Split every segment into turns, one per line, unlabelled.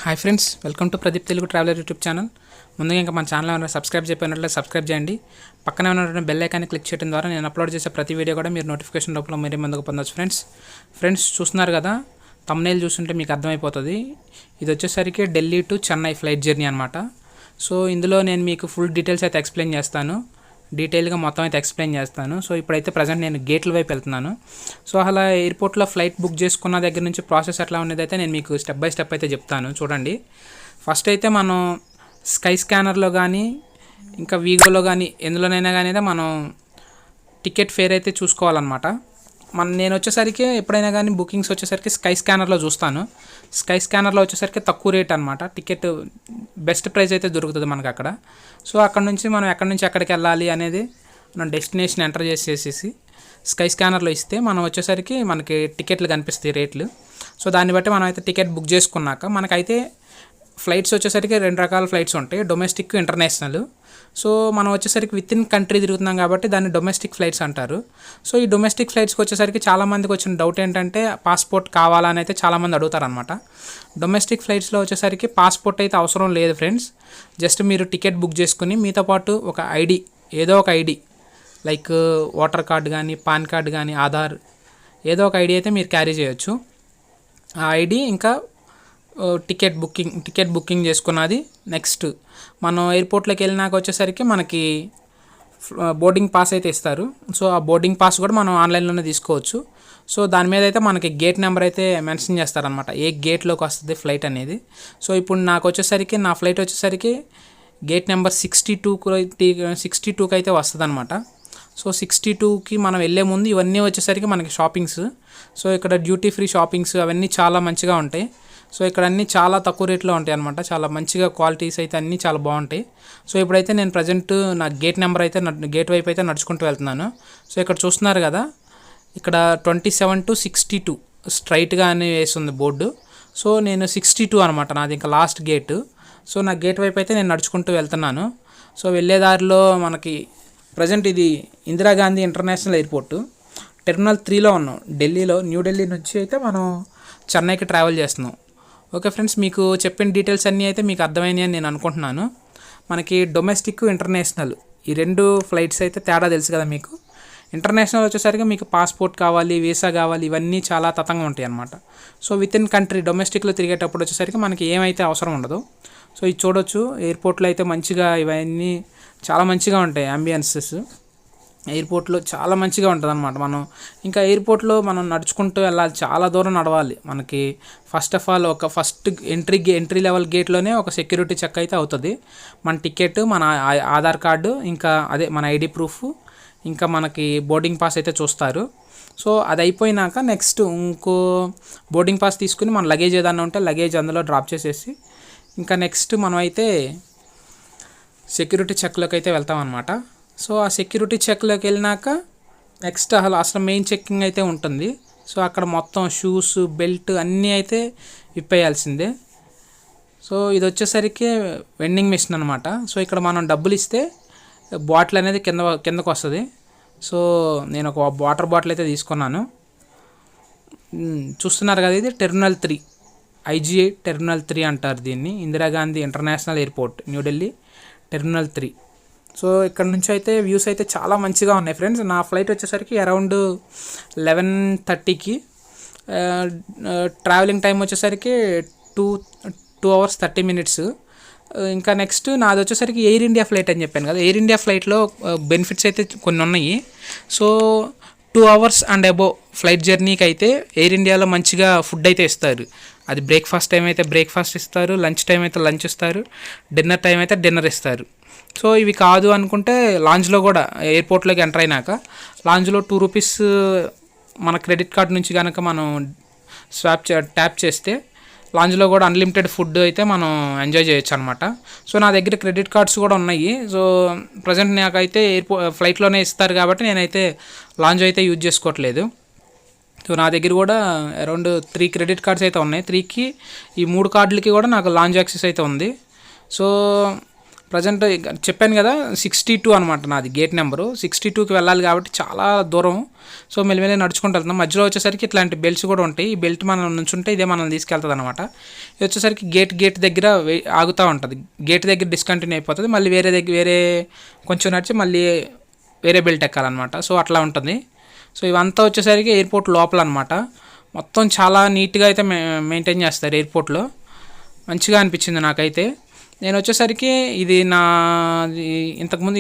Hi friends, welcome to Pradeep Telugu traveller YouTube channel. ముందుగా ఇంకా మన ఛానల్ ఏమైనా సబ్స్క్రైబ్ చేయనట్లయితే సబ్స్క్రైబ్ చేయండి. పక్కనే ఉన్నటువంటి బెల్ ఐకాన్ని క్లిక్ చేయడం ద్వారా నేను అప్లోడ్ చేసే ప్రతి వీడియో కూడా మీరు నోటిఫికేషన్ రూపంలో మీరే ముందుకు పొందవచ్చు. ఫ్రెండ్స్ చూస్తున్నారు కదా, థంబ్నెయిల్ చూస్తుంటే మీకు అర్థమైపోతుంది. ఇది వచ్చేసరికి Delhi to Chennai flight journey అనమాట. సో ఇందులో నేను మీకు ఫుల్ డీటెయిల్స్ అయితే ఎక్స్ప్లెయిన్ చేస్తాను, డీటెయిల్గా మొత్తం అయితే ఎక్స్ప్లెయిన్ చేస్తాను. సో ఇప్పుడైతే ప్రజెంట్ నేను గేట్ల వైపు వెళ్తున్నాను. సో అలా ఎయిర్పోర్ట్లో ఫ్లైట్ బుక్ చేసుకున్న దగ్గర నుంచి ప్రాసెస్ ఎట్లా ఉండేది అయితే నేను మీకు స్టెప్ బై స్టెప్ అయితే చెప్తాను. చూడండి, ఫస్ట్ అయితే మనం స్కై స్కానర్లో కానీ ఇంకా వీగోలో కానీ ఎందులోనైనా కానీ అయితే మనం టికెట్ ఫేర్ అయితే చూసుకోవాలన్నమాట. నేను వచ్చేసరికి ఎప్పుడైనా కానీ బుకింగ్స్ వచ్చేసరికి స్కై స్కానర్లో చూస్తాను. స్కై స్కానర్లో వచ్చేసరికి తక్కువ రేట్ అనమాట, టికెట్ బెస్ట్ ప్రైస్ అయితే దొరుకుతుంది మనకు అక్కడ. సో అక్కడ నుంచి మనం ఎక్కడి నుంచి ఎక్కడికి వెళ్ళాలి అనేది మనం డెస్టినేషన్ ఎంటర్ చేసేసి స్కై స్కానర్లో ఇస్తే మనం వచ్చేసరికి మనకి టికెట్లు కనిపిస్తాయి రేట్లు. సో దాన్ని బట్టి మనం అయితే టికెట్ బుక్ చేసుకున్నాక మనకైతే ఫ్లైట్స్ వచ్చేసరికి 2 రకాల ఫ్లైట్స్ ఉంటాయి, డొమెస్టిక్, ఇంటర్నేషనల్. సో మనం వచ్చేసరికి విత్ ఇన్ కంట్రీ తిరుగుతున్నాం కాబట్టి దాన్ని డొమెస్టిక్ ఫ్లైట్స్ అంటారు. సో ఈ డొమెస్టిక్ ఫ్లైట్స్కి వచ్చేసరికి చాలామందికి వచ్చిన డౌట్ ఏంటంటే పాస్పోర్ట్ కావాలని అయితే చాలామంది అడుగుతారనమాట. డొమెస్టిక్ ఫ్లైట్స్లో వచ్చేసరికి పాస్పోర్ట్ అయితే అవసరం లేదు ఫ్రెండ్స్. జస్ట్ మీరు టికెట్ బుక్ చేసుకుని మీతో పాటు ఒక ఐడి, ఏదో ఒక ఐడి లైక్ ఓటర్ కార్డు కానీ, పాన్ కార్డు కానీ, ఆధార్, ఏదో ఒక ఐడి అయితే మీరు క్యారీ చేయొచ్చు. ఆ ఐడి ఇంకా టికెట్ బుకింగ్ చేసుకున్నది. నెక్స్ట్ మనం ఎయిర్పోర్ట్లోకి వెళ్ళినాక వచ్చేసరికి మనకి బోర్డింగ్ పాస్ అయితే ఇస్తారు. సో ఆ బోర్డింగ్ పాస్ కూడా మనం ఆన్లైన్లోనే తీసుకోవచ్చు. సో దాని మీద అయితే మనకి గేట్ నెంబర్ అయితే మెన్షన్ చేస్తారనమాట, ఏ గేట్లోకి వస్తుంది ఫ్లైట్ అనేది. సో ఇప్పుడు నాకు వచ్చేసరికి నా ఫ్లైట్ వచ్చేసరికి గేట్ నెంబర్ 62కి అయితే వస్తుంది అనమాట. సో 62కి మనం వెళ్ళే ముందు ఇవన్నీ వచ్చేసరికి మనకి షాపింగ్స్. సో ఇక్కడ డ్యూటీ ఫ్రీ షాపింగ్స్ అవన్నీ చాలా మంచిగా ఉంటాయి. సో ఇక్కడ అన్నీ చాలా తక్కువ రేట్లో ఉంటాయి అనమాట, చాలా మంచిగా క్వాలిటీస్ అయితే అన్నీ చాలా బాగుంటాయి. సో ఇప్పుడైతే నేను ప్రజెంట్ నా గేట్ నెంబర్ అయితే గేట్ వైపు అయితే నడుచుకుంటూ వెళ్తున్నాను. సో ఇక్కడ చూస్తున్నారు కదా, ఇక్కడ 27 to 62 స్ట్రైట్గా అని వేస్తుంది బోర్డు. సో నేను 62 అనమాట, నాది ఇంకా లాస్ట్ గేటు. సో నా గేట్ వైపు అయితే నేను నడుచుకుంటూ వెళ్తున్నాను. సో వెళ్ళేదారిలో మనకి ప్రజెంట్ ఇది ఇందిరాగాంధీ ఇంటర్నేషనల్ ఎయిర్పోర్టు, టెర్మినల్ 3లో ఉన్నాం ఢిల్లీలో. న్యూఢిల్లీ నుంచి అయితే మనం చెన్నైకి ట్రావెల్ చేస్తున్నాం. ఓకే ఫ్రెండ్స్, మీకు చెప్పిన డీటెయిల్స్ అన్నీ అయితే మీకు అర్థమైనాయి అని నేను అనుకుంటున్నాను. మనకి డొమెస్టిక్, ఇంటర్నేషనల్ ఈ 2 ఫ్లైట్స్ అయితే తేడా తెలుసు కదా మీకు. ఇంటర్నేషనల్ వచ్చేసరికి మీకు పాస్పోర్ట్ కావాలి, వీసా కావాలి, ఇవన్నీ చాలా తతంగా ఉంటాయి అన్నమాట. సో విత్ ఇన్ కంట్రీ డొమెస్టిక్లో తిరిగేటప్పుడు వచ్చేసరికి మనకి ఏమైతే అవసరం ఉండదు. సో ఇది చూడొచ్చు, ఎయిర్పోర్ట్లో అయితే మంచిగా ఇవన్నీ చాలా మంచిగా ఉంటాయి. అంబియన్సెస్ ఎయిర్పోర్ట్లో చాలా మంచిగా ఉంటుంది అనమాట. మనం ఇంకా ఎయిర్పోర్ట్లో మనం నడుచుకుంటూ వెళ్ళాలి, చాలా దూరం నడవాలి. మనకి ఫస్ట్ ఆఫ్ ఆల్ ఒక ఎంట్రీ లెవెల్ గేట్లోనే ఒక సెక్యూరిటీ చెక్ అయితే అవుతుంది. మన టికెట్, మన ఆధార్ కార్డు, ఇంకా అదే మన ఐడి ప్రూఫ్, ఇంకా మనకి బోర్డింగ్ పాస్ అయితే చూస్తారు. సో అది అయిపోయినాక నెక్స్ట్ ఇంకో బోర్డింగ్ పాస్ తీసుకుని మన లగేజ్ ఏదన్నా ఉంటే లగేజ్ అందులో డ్రాప్ చేసేసి ఇంకా నెక్స్ట్ మనం అయితే సెక్యూరిటీ చెక్లోకి అయితే వెళ్తాం అనమాట. సో ఆ సెక్యూరిటీ చెక్లోకి వెళ్ళినాక నెక్స్ట్ అసలు మెయిన్ చెక్కింగ్ అయితే ఉంటుంది. సో అక్కడ మొత్తం షూస్, బెల్ట్ అన్నీ అయితే విప్పేయాల్సిందే. సో ఇది వచ్చేసరికి వెండింగ్ మెషిన్ అనమాట. సో ఇక్కడ మనం డబ్బులు ఇస్తే బాటిల్ అనేది కిందకు వస్తుంది. సో నేను ఒక వాటర్ బాటిల్ అయితే తీసుకున్నాను. చూస్తున్నారు కదా, ఇది టెర్మినల్ 3, IGA టెర్మినల్ 3 అంటారు దీన్ని, Indira Gandhi international airport New Delhi terminal 3. So ఇక్కడ నుంచి అయితే వ్యూస్ అయితే చాలా మంచిగా ఉన్నాయి ఫ్రెండ్స్. నా ఫ్లైట్ వచ్చేసరికి అరౌండ్ 11:30కి, ట్రావెలింగ్ టైం వచ్చేసరికి 2 hours 30 minutes. ఇంకా నెక్స్ట్ నాది వచ్చేసరికి ఎయిర్ ఇండియా ఫ్లైట్ అని చెప్పాను కదా. ఎయిర్ ఇండియా ఫ్లైట్లో బెనిఫిట్స్ అయితే కొన్ని ఉన్నాయి. So 2 hours and above flight జర్నీకి అయితే ఎయిర్ ఇండియాలో మంచిగా ఫుడ్ అయితే ఇస్తారు. అది బ్రేక్ఫాస్ట్ టైం అయితే బ్రేక్ఫాస్ట్ ఇస్తారు, లంచ్ టైం అయితే లంచ్ ఇస్తారు, డిన్నర్ టైం అయితే డిన్నర్ ఇస్తారు. సో ఇవి కాదు అనుకుంటే లాంజ్లో కూడా ఎయిర్పోర్ట్లోకి ఎంటర్ అయినాక లాంజ్లో 2 rupees మన క్రెడిట్ కార్డ్ నుంచి కనుక మనం ట్యాప్ చేస్తే లాంజ్లో కూడా అన్లిమిటెడ్ ఫుడ్ అయితే మనం ఎంజాయ్ చేయొచ్చు అనమాట. సో నా దగ్గర క్రెడిట్ కార్డ్స్ కూడా ఉన్నాయి. సో ప్రజెంట్ నాకైతే ఫ్లైట్లోనే ఇస్తారు కాబట్టి నేనైతే లాంజ్ అయితే యూజ్ చేసుకోవట్లేదు. సో నా దగ్గర కూడా అరౌండ్ 3 క్రెడిట్ కార్డ్స్ అయితే ఉన్నాయి. 3కి ఈ 3 కార్డులకి కూడా నాకు లాంజ్ యాక్సెస్ అయితే ఉంది. సో ప్రజెంట్ చెప్పాను కదా 62 అనమాట నాది గేట్ నెంబరు. 62కి వెళ్ళాలి కాబట్టి చాలా దూరం. సో మెల్లిమెల్లి నడుచుకుంటూ వెళ్తున్నాం. మధ్యలో వచ్చేసరికి ఇట్లాంటి బెల్ట్స్ కూడా ఉంటాయి. ఈ బెల్ట్ మనం నుంచుంటే ఇదే మనల్ని తీసుకెళ్తుంది అనమాట. ఇది వచ్చేసరికి గేట్ దగ్గర ఆగుతూ ఉంటుంది. గేట్ దగ్గర డిస్కంటిన్యూ అయిపోతుంది. మళ్ళీ వేరే కొంచెం నడిచి మళ్ళీ వేరే బెల్ట్ ఎక్కాలన్నమాట. సో అట్లా ఉంటుంది. సో ఇవంతా వచ్చేసరికి ఎయిర్పోర్ట్ లోపల అనమాట. మొత్తం చాలా నీట్గా అయితే మెయింటైన్ చేస్తారు ఎయిర్పోర్ట్లో. మంచిగా అనిపించింది నాకైతే. నేను వచ్చేసరికి ఇది ఇంతకుముందు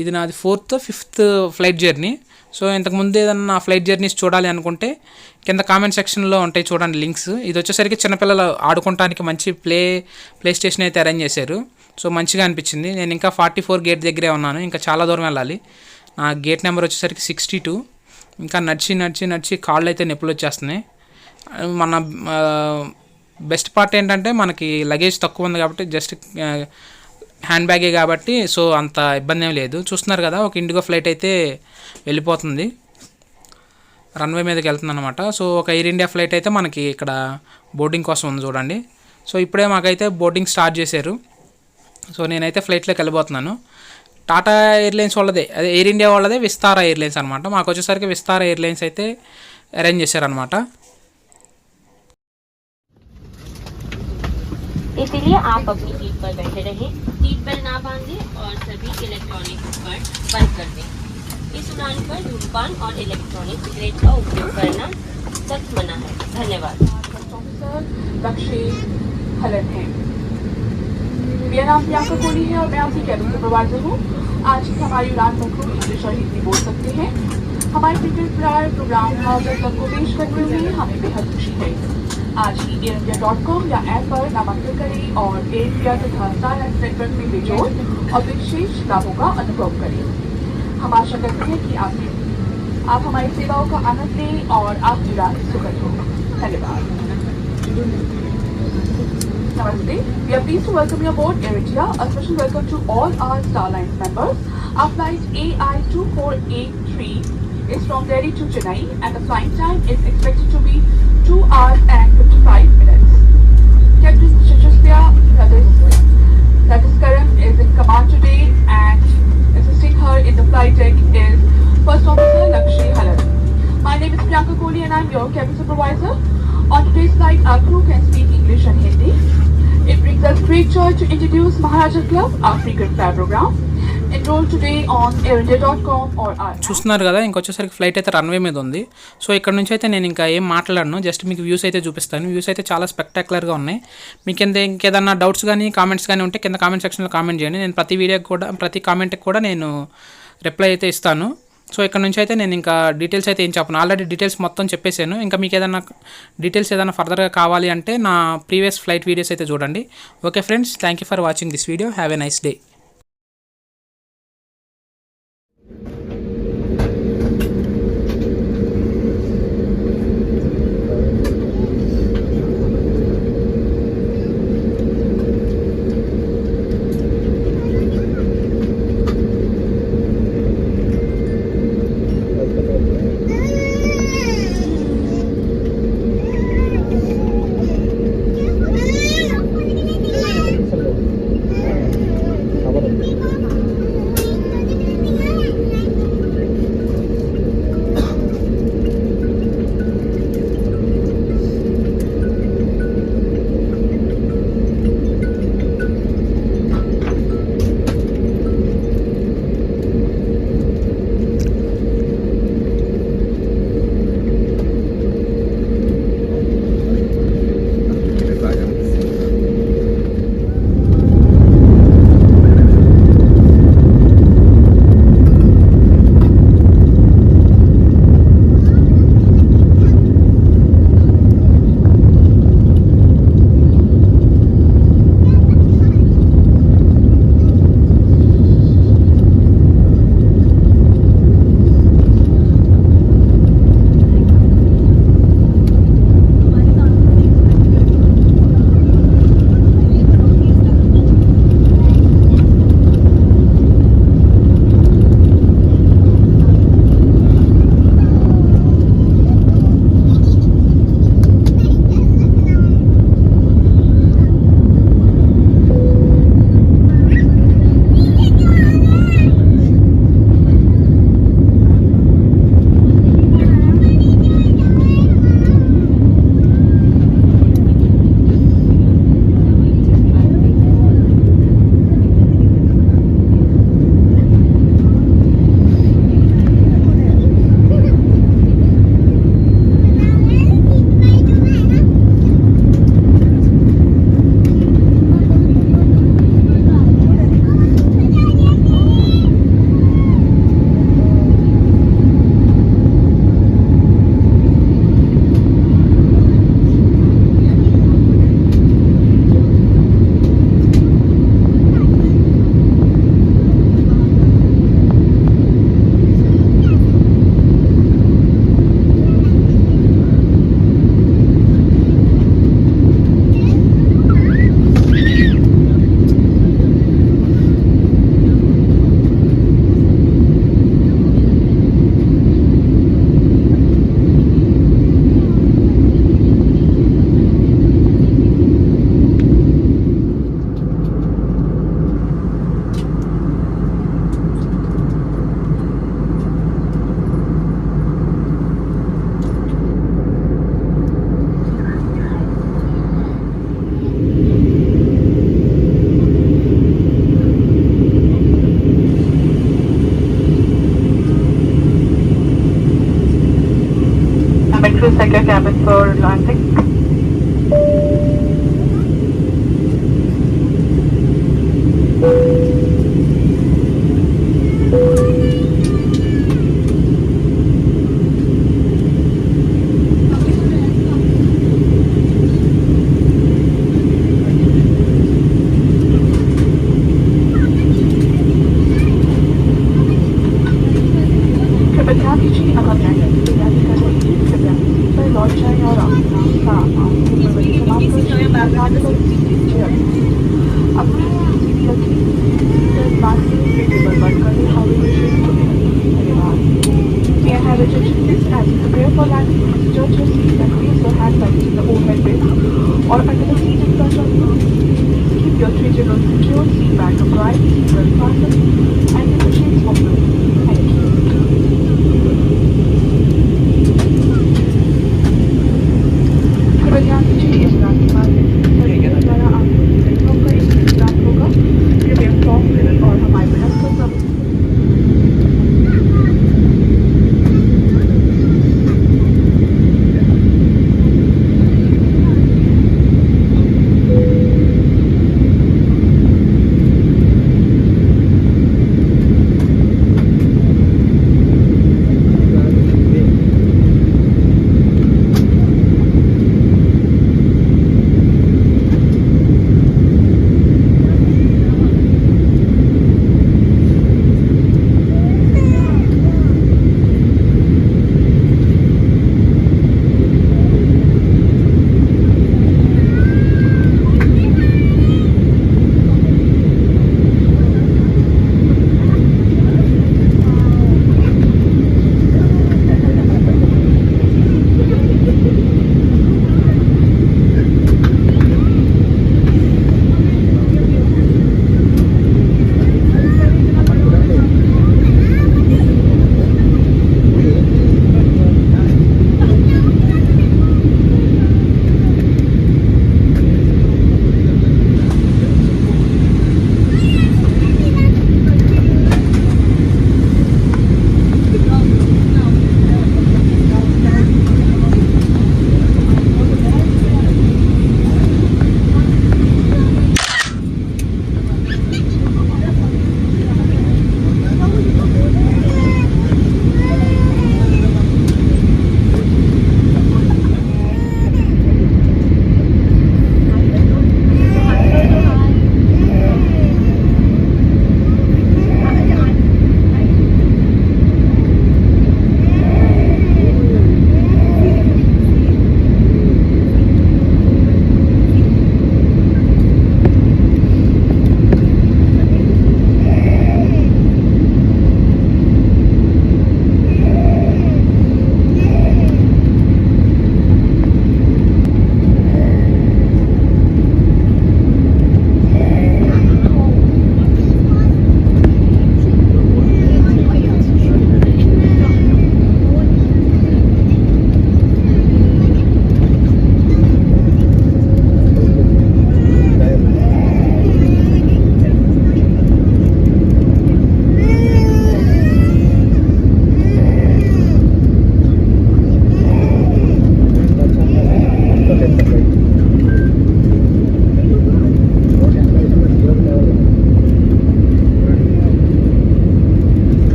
ఇది నాది 4th 5th flight journey. So ఇంతకుముందు ఏదన్నా ఫ్లైట్ జర్నీస్ చూడాలి అనుకుంటే కింద కామెంట్ సెక్షన్లో ఉంటాయి చూడండి లింక్స్. ఇది వచ్చేసరికి చిన్నపిల్లలు ఆడుకోవడానికి మంచి ప్లే స్టేషన్ అయితే అరేంజ్ చేశారు. సో మంచిగా అనిపించింది. నేను ఇంకా 44 గేట్ దగ్గరే ఉన్నాను. ఇంకా చాలా దూరం వెళ్ళాలి. నా గేట్ నెంబర్ వచ్చేసరికి 62. ఇంకా నడిచి కాళ్ళు అయితే నొప్పులు వచ్చేస్తున్నాయి. మన బెస్ట్ పార్ట్ ఏంటంటే మనకి లగేజ్ తక్కువ ఉంది కాబట్టి జస్ట్ హ్యాండ్ బ్యాగే కాబట్టి సో అంత ఇబ్బంది ఏం లేదు. చూస్తున్నారు కదా, ఒక ఇండిగో ఫ్లైట్ అయితే వెళ్ళిపోతుంది, రన్వే మీదకి వెళ్తుంది అనమాట. సో ఒక ఎయిర్ ఇండియా ఫ్లైట్ అయితే మనకి ఇక్కడ బోర్డింగ్ కోసం ఉంది చూడండి. సో ఇప్పుడే మాకైతే బోర్డింగ్ స్టార్ట్ చేశారు. సో నేనైతే ఫ్లైట్లోకి వెళ్ళిపోతున్నాను. టాటా ఎయిర్లైన్స్ వాళ్ళదే, అదే ఎయిర్ ఇండియా వాళ్ళదే విస్తారా ఎయిర్లైన్స్ అనమాట. మాకు వచ్చేసరికి విస్తారా ఎయిర్లైన్స్ అయితే అరేంజ్ చేశారనమాట.
इसीलिए आप अपनी सीट पर बैठे रहें, सीट बेल्ट ना बांधें और सभी इलेक्ट्रॉनिक उपकरण बंद कर दें। इस उड़ान पर धूम्रपान और इलेक्ट्रॉनिक सिगरेट का उपयोग करना सख्त मना है। धन्यवाद।
लक्ष्य हलन है। मेरा नाम प्रियंका कोहली है और मैं आपकी कैबिन सुपरवाइजर हूँ। आज की हमारी उड़ान पर खूब इंग्लिश और हिंदी बोल सकते हैं। हमारे क्रिकेट प्रोग्राम को पेश करते हुए हमें बेहद खुशी है। आज ही AirIndia.com या ऐप पर नामांकन करें और एयर इंडिया तथा स्टारएक्स नेटवर्क में बेजोड़ और विशेष लाभों का अनुभव करें। हम आशा करते हैं कि आप हमारी सेवाओं का आनंद लें और आपकी उड़ान सुखद हो। धन्यवाद। Namaste. We are pleased to welcome you aboard Air India. A special welcome to all our Starlines members. Our flight AI2483 is from Delhi to Chennai and the flight time is expected to be 2 hours and 55 minutes. Captain Shishya Karan is in command today and assisting her in the flight deck is First Officer Lakshya Halan. My name is Priyanka Kohli and I am your cabin supervisor. On today's flight, our crew can speak English and Hindi. It brings us great joy to introduce Maharaja Club, our frequent flyer program. Enroll today on AirIndia.com or our
చూస్తున్నారు కదా, ఇంకొచ్చేసరికి flight అయితే runway మీద ఉంది. So ఇక్కడ నుంచి అయితే నేను ఇంకా ఏం మాట్లాడను, జస్ట్ మీకు వ్యూస్ అయితే చూపిస్తాను. వ్యూస్ అయితే చాలా స్పెక్టాక్యులర్గా ఉన్నాయి. మీకు ఇంకేదన్నా డౌట్స్ కానీ కామెంట్స్ కానీ ఉంటే కింద కామెంట్ సెక్షన్లో కామెంట్ చేయండి. నేను ప్రతి వీడియోకి కూడా ప్రతి కామెంట్కి కూడా నేను రిప్లై అయితే ఇస్తాను. సో ఇక్కడ నుంచి అయితే నేను ఇంకా డీటెయిల్స్ అయితే ఏం చెప్పను, ఆల్రెడీ డీటెయిల్స్ మొత్తం చెప్పేశాను. ఇంకా మీకు ఏదైనా డీటెయిల్స్ ఏదైనా ఫర్దర్గా కావాలి అంటే నా ప్రీవియస్ ఫ్లైట్ వీడియోస్ అయితే చూడండి. Okay friends, thank you for watching this video. Have a nice day.
adjustable seating chair. अपनी सीधी रखें, then बाकी पे टेबल बंद कर दें, how we wish to धन्यवाद. May I have attention please as you prepare for landing, adjust your seat and place your hand tightly in the overhead bin or under the seat in front of you. Please keep your tray table secure, seat back upright, seat belt fastened, and keep the shades open. Thank you. कृपया ध्यान दीजिए इस रात के बाद परिवहन द्वारा आपको प्लेटफॉर्म का एक इंतजाम होगा. कृपया फॉर्म फिल और हमारे बटन को सब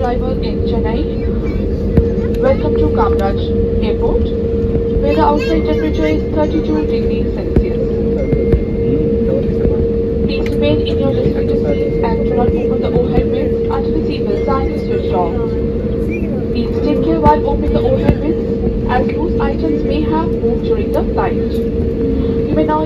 arrival in Chennai. Welcome to Kamraj Airport, where the outside temperature is 32 degrees Celsius. Please remain in your respective seats and do not open the overhead bins until the seatbelt sign is switched off. Please take care while opening the overhead bins, as loose items may have moved during the flight. You may now